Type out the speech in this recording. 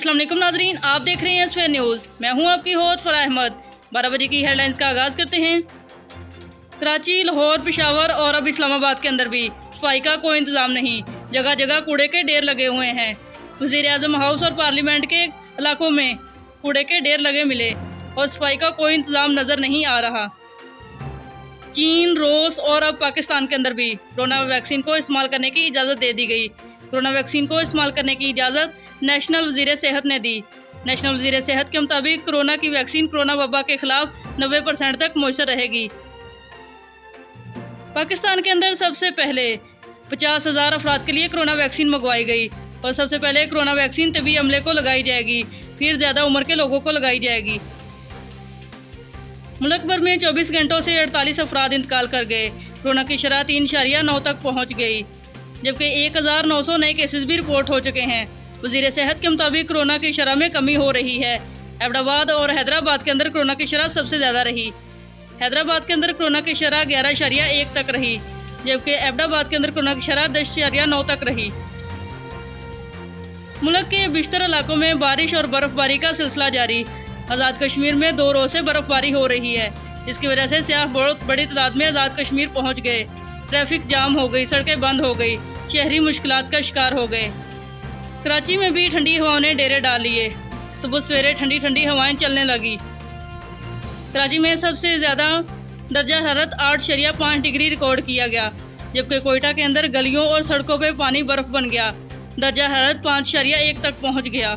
अस्सलाम वालेकुम नाजरीन, आप देख रहे हैं स्फेयर न्यूज़। मैं हूं आपकी होस्ट फराह अहमद। 12 बजे की हेडलाइंस का आगाज़ करते हैं। कराची, लाहौर, पेशावर और अब इस्लामाबाद के अंदर भी सफाई का कोई इंतज़ाम नहीं। जगह जगह कूड़े के ढेर लगे हुए हैं। वज़ीर-ए-आज़म हाउस और पार्लियामेंट के इलाकों में कूड़े के ढेर लगे मिले और सफाई का कोई इंतज़ाम नज़र नहीं आ रहा। चीन, रूस और अब पाकिस्तान के अंदर भी कोरोना वैक्सीन को इस्तेमाल करने की इजाज़त दे दी गई। कोरोना वैक्सीन को इस्तेमाल करने की इजाज़त नेशनल वज़ीर सेहत ने दी। नेशनल वज़ीर सेहत के मुताबिक कोरोना की वैक्सीन कोरोना वबा के खिलाफ 90% तक मौसर रहेगी। पाकिस्तान के अंदर सबसे पहले 50,000 अफराद के लिए कोरोना वैक्सीन मंगवाई गई और सबसे पहले कोरोना वैक्सीन तभी अमले को लगाई जाएगी, फिर ज़्यादा उम्र के लोगों को लगाई जाएगी। मुल्क भर में 24 घंटों से 48 अफराद इंतकाल कर गए। कोरोना की शरह 3.9 तक पहुँच गई, जबकि 1,900 नए केसेस भी रिपोर्ट हो चुके हैं। वज़ीर सेहत के मुताबिक कोरोना की शरह में कमी हो रही है। अहमदाबाद और हैदराबाद के अंदर कोरोना की शरह सबसे ज़्यादा रही। हैदराबाद के अंदर कोरोना की शरह 11.1 तक रही, जबकि अहमदाबाद के अंदर कोरोना की शरह 10.9 तक रही। मुल्क के बेशतर इलाकों में बारिश और बर्फबारी का सिलसिला जारी। आज़ाद कश्मीर में 2 रोज़ से बर्फबारी हो रही है, जिसकी वजह से सयाह बहुत बड़ी तादाद में आज़ाद कश्मीर पहुंच गए। ट्रैफिक जाम हो गई, सड़कें बंद हो गई, शहरी मुश्किलात का शिकार हो गए। कराची में भी ठंडी हवाओं ने डेरे डाल लिए। सुबह सवेरे ठंडी ठंडी हवाएं चलने लगी। कराची में सबसे ज़्यादा दर्जा हरारत 8.5 डिग्री रिकॉर्ड किया गया, जबकि कोयटा के अंदर गलियों और सड़कों पर पानी बर्फ बन गया। दर्जा हरारत 5.1 तक पहुँच गया।